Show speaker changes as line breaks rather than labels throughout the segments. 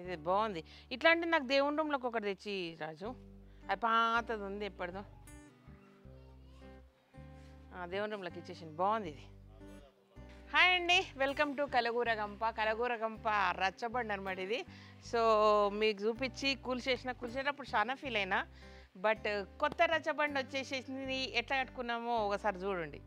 ఇది బాగుంది. ఇట్లాంటి నాకు దేవుని రూమ్లోకి ఒకటి తెచ్చి రాజు, అది పాతది ఉంది ఎప్పటిదో. దేవుని రూమ్లోకి ఇచ్చేసింది, బాగుంది ఇది. హాయ్ అండి, వెల్కమ్ టు కలగూరగంప. కలగూరగంప రచ్చబండి అనమాట ఇది. సో మీకు చూపించి కూల్చేటప్పుడు చాలా ఫీల్ అయినా. బట్ కొత్త రచ్చబండి వచ్చేసేసింది, ఎట్లా కట్టుకున్నామో ఒకసారి చూడండి.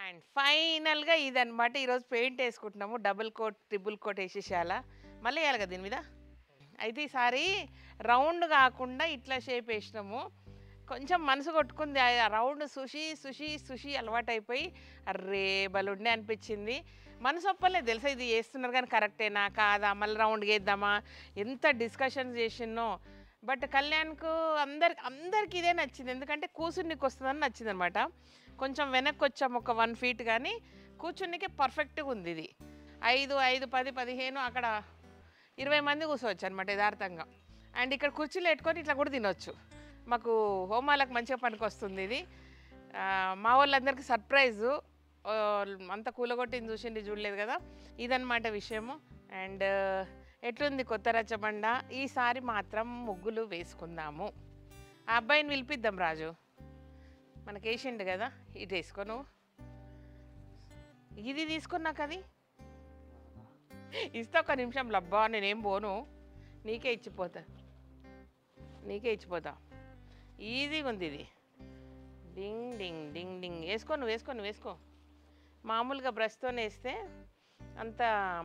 అండ్ ఫైనల్గా ఇదనమాట. ఈరోజు పెయింట్ వేసుకుంటున్నాము. డబుల్ కోట్, ట్రిపుల్ కోట్ వేసేసేయాల, మళ్ళీ వేయాలి కదా దీని మీద. అయితే ఈసారి రౌండ్ కాకుండా ఇట్లా షేప్ వేసినాము. కొంచెం మనసు కొట్టుకుంది, ఆ రౌండ్ సుషి సుషి సుషి అలవాటు అయిపోయి అర్రే బలుండే అనిపించింది. మనసు ఒప్పలేదు తెలుసా, ఇది వేస్తున్నారు కానీ కరెక్టేనా కాదా, మళ్ళీ రౌండ్ వేద్దామా, ఎంత డిస్కషన్స్ చేసినో. బట్ కళ్యాణ్కు అందరికి ఇదే నచ్చింది, ఎందుకంటే కూర్చునికి వస్తుందని నచ్చింది అనమాట. కొంచెం వెనక్కి వచ్చాము ఒక 1 ఫీట్, కానీ కూర్చునికి పర్ఫెక్ట్గా ఉంది ఇది. 5, 5, 10, 15 అక్కడ 20 మంది కూర్చోవచ్చు అనమాట యథార్థంగా. అండ్ ఇక్కడ కుర్చీలు పెట్టుకొని ఇట్లా కూడా తినొచ్చు. మాకు హోమాలకు మంచిగా పనికి వస్తుంది ఇది. మా వాళ్ళందరికీ సర్ప్రైజు, అంత కూలగొట్టింది చూసిండి చూడలేదు కదా, ఇదన్నమాట విషయము. అండ్ ఎట్లుంది కొత్త రచ్చబండ. ఈసారి మాత్రం ముగ్గులు వేసుకుందాము. ఆ అబ్బాయిని పిలిపిద్దాం, రాజు మనకి వేసిండు కదా, ఇటు వేసుకో నువ్వు. ఇది తీసుకున్నాక అది ఇస్తే ఒక నిమిషం లబ్బా, నేనేం పోను, నీకే ఇచ్చిపోతా. ఈజీగా ఉంది ఇది. డింగ్ డింగ్ డింగ్ డింగ్ వేసుకో, నువ్వు వేసుకో. మామూలుగా బ్రష్తో వేస్తే అంత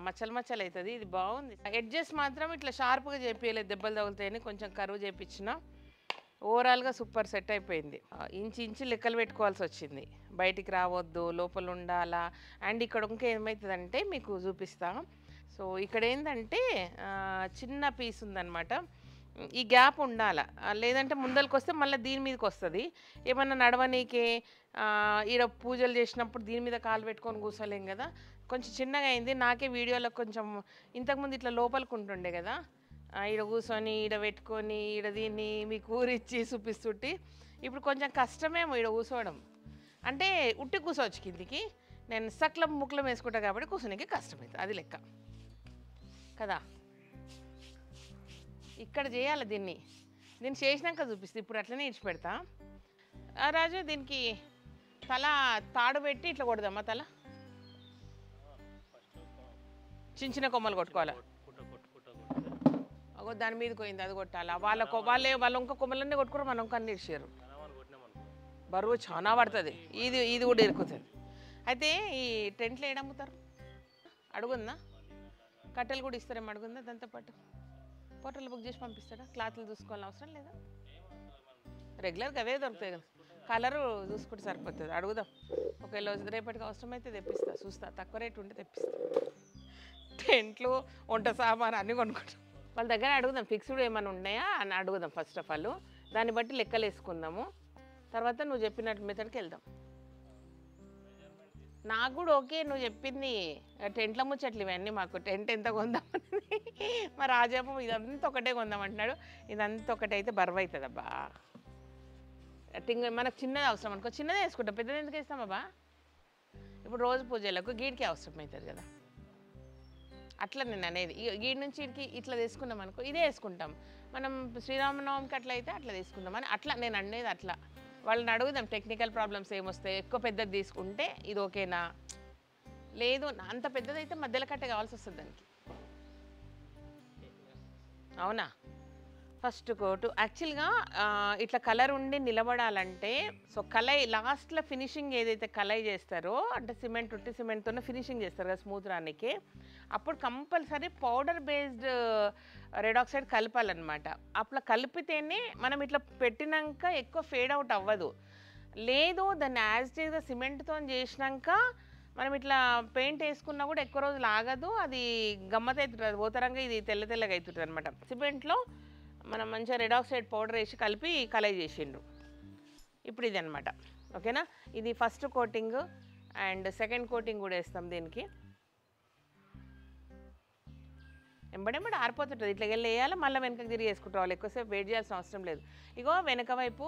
మచ్చలు అవుతుంది. ఇది బాగుంది. ఎడ్జెస్ మాత్రం ఇట్లా షార్ప్గా చేపించలేదు, దెబ్బలు తగులుతాయని కొంచెం కరువు చేపించిన. ఓవరాల్గా సూపర్ సెట్ అయిపోయింది. ఇంచు లెక్కలు పెట్టుకోవాల్సి వచ్చింది, బయటికి రావద్దు, లోపల ఉండాలా. అండ్ ఇక్కడ ఇంకా ఏమవుతుందంటే మీకు చూపిస్తా. సో ఇక్కడ ఏంటంటే చిన్న పీస్ ఉందన్నమాట, ఈ గ్యాప్ ఉండాల, లేదంటే ముందరికి వస్తే మళ్ళీ దీని మీదకి వస్తుంది. ఏమన్నా నడవనీకే ఈడ పూజలు చేసినప్పుడు దీని మీద కాలు పెట్టుకొని కూర్చోలేం కదా, కొంచెం చిన్నగా అయింది. నాకే వీడియోలో కొంచెం ఇంతకుముందు ఇట్లా లోపలికి ఉంటుండే కదా, ఈడ కూర్చొని ఈడ పెట్టుకొని ఈడ దీన్ని మీకు ఊరిచ్చి చూపిస్తుంటే ఇప్పుడు కొంచెం కష్టమేమో ఈడ కూర్చోవడం. అంటే ఉట్టి కూర్చోవచ్చు కిందికి, నేను సక్లం ముక్లం వేసుకుంటా కాబట్టి కూర్చోనికి కష్టమవుతుంది, అది లెక్క కదా. ఇక్కడ చేయాలి దీన్ని చేసినాక చూపిస్తుంది. ఇప్పుడు అట్లనే ఇడిచిపెడతా. రాజు దీనికి తల తాడు పెట్టి ఇట్లా కొడదామా? తల చిన్న చిన్న కొమ్మలు కొట్టుకోవాలి. అగో దాని మీద పోయింది, అది కొట్టాలా? వాళ్ళు ఇంకో కొమ్మలన్నీ కొట్టుకున్నారు, మనం ఇంకన్నీ ఇడిచారు. బరువు చాలా పడుతుంది, ఇది కూడా ఇరుకుతుంది. అయితే ఈ టెంట్లు ఏడమ్ముతారు? అడుగుందా? కట్టెలు కూడా ఇస్తారేమో, అడుగుందా? దాంతో పాటు హోటల్ బుక్ చేసి పంపిస్తాడా? క్లాత్లు చూసుకోవాలని అవసరం లేదా? రెగ్యులర్గా అవే దొరుకుతాయి కదా, కలరు చూసుకుంటే సరిపోతుంది. అడుగుదాం, ఒకవేళ రేపటికి అవసరమైతే తెప్పిస్తా, చూస్తా, తక్కువ రేటు ఉంటే తెప్పిస్తా. టెంట్లు, వంట సామాను అన్నీ కొనుక్కుంటాం. వాళ్ళ దగ్గర అడుగుదాం, ఫిక్స్డ్ ఏమైనా ఉన్నాయా అని అడుగుదాం ఫస్ట్ ఆఫ్ ఆల్. దాన్ని బట్టి లెక్కలు వేసుకుందాము, తర్వాత నువ్వు చెప్పినట్టు మెథడ్కి వెళ్దాం. నాకు కూడా ఓకే నువ్వు చెప్పింది. టెంట్ల ముచ్చట్లు ఇవన్నీ, మాకు టెంట్ ఎంత కొందామని మా రాజేమో ఇదంతా ఒకటే కొందామంటున్నాడు. ఇదంతా ఒకటైతే బరువు అవుతుంది అబ్బా. మనకు చిన్నది అవసరం అనుకో, చిన్నదే వేసుకుంటాం, పెద్దది ఎందుకు వేస్తాం అబ్బా? ఇప్పుడు రోజు పూజలకు గీడికి అవసరం అవుతుంది కదా, అట్లా నేను అనేది. గీడి నుంచి ఇడికి ఇట్లా తీసుకున్నాం అనుకో, ఇదే వేసుకుంటాం మనం. శ్రీరామనవమికి అట్లా అయితే అట్లా తీసుకుందాం అని అట్లా నేను అనేది. అట్లా వాళ్ళని అడుగుదాం, టెక్నికల్ ప్రాబ్లమ్స్ ఏమొస్తాయి, ఎక్కువ పెద్దది తీసుకుంటే ఇది ఓకేనా, లేదు అంత పెద్దదైతే మధ్యలో కట్టే కావాల్సి వస్తుంది దానికి. అవునా? ఫస్ట్ కోటు యాక్చువల్గా ఇట్లా కలర్ ఉండి నిలబడాలంటే, సో కలై లాస్ట్లో ఫినిషింగ్ ఏదైతే కలై చేస్తారో, అంటే సిమెంట్ ఉట్టి సిమెంట్తోనే ఫినిషింగ్ చేస్తారు కదా స్మూత్ రానికి, అప్పుడు compulsory powder based red oxide కలపాలన్నమాట. అట్లా కలిపితేనే మనం ఇట్లా పెట్టినాక ఎక్కువ ఫేడ్ అవుట్ అవ్వదు. లేదు దాన్ని యాజ్ టీజ్గా సిమెంట్తో చేసినాక మనం ఇట్లా పెయింట్ వేసుకున్నా కూడా ఎక్కువ రోజులు ఆగదు, అది గమ్మత్ అవుతుంటుంది, ఓతరంగా ఇది తెల్ల తెల్లగా అవుతుంటుంది అనమాట. సిమెంట్లో మనం మంచిగా రెడ్ ఆక్సైడ్ పౌడర్ వేసి కలిపి కలై చేసిండ్రు. ఇప్పుడు ఇది అనమాట, ఓకేనా? ఇది first coating and second coating కూడా వేస్తాం దీనికి. ఎంబడెంబడి ఆరిపోతుంటుంది, ఇట్లా వెళ్ళి వేయాలి, మళ్ళీ వెనకకి తిరిగి వేసుకుంటాం, ఎక్కువసేపు వెయిట్ చేయాల్సిన అవసరం లేదు. ఇగో వెనక వైపు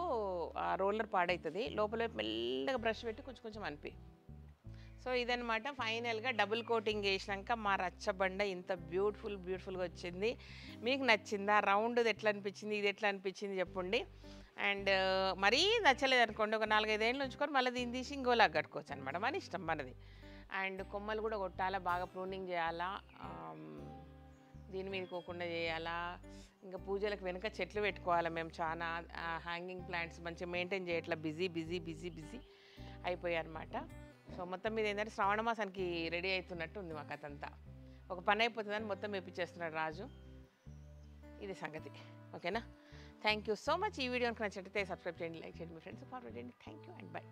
ఆ రోలర్ పాడవుతుంది, లోపల వైపు మెల్లగా బ్రష్ పెట్టి కొంచెం కొంచెం అనిపి. సో ఇదనమాట ఫైనల్గా డబుల్ కోటింగ్ వేసినాక మా రచ్చబండ ఇంత బ్యూటిఫుల్గా వచ్చింది. మీకు నచ్చిందా? రౌండ్ది ఎట్లా అనిపించింది, ఇది ఎట్లా అనిపించింది చెప్పండి. అండ్ మరీ నచ్చలేదు అనుకోండి, ఒక 4-5 ఏళ్ళు ఉంచుకొని మళ్ళీ దీన్ని తీసి ఇంకోలాగా కట్టుకోవచ్చు అనమాట, మన ఇష్టం మనది. అండ్ కొమ్మలు కూడా కొట్టాలా, బాగా ప్రూనింగ్ చేయాలా, దీని మీద పోకుండా చేయాలా, ఇంకా పూజలకు వెనుక చెట్లు పెట్టుకోవాలి మేము, చాలా హ్యాంగింగ్ ప్లాంట్స్ మంచిగా మెయింటైన్ చేయట్లా, బిజీ అయిపోయాయి అనమాట. సో మొత్తం మీద ఏంటంటే శ్రావణ మాసానికి రెడీ అవుతున్నట్టు ఉంది మాకు. అదంతా ఒక పని అయిపోతుందని మొత్తం వేపించేస్తున్నాడు రాజు. ఇది సంగతి, ఓకేనా? Thank you so much. ఈ వీడియోకి నచ్చినట్లయితే సబ్స్క్రైబ్ చేయండి, లైక్ చేయండి, మీ ఫ్రెండ్స్ ఫార్వర్డ్ చేయండి. Thank you and by.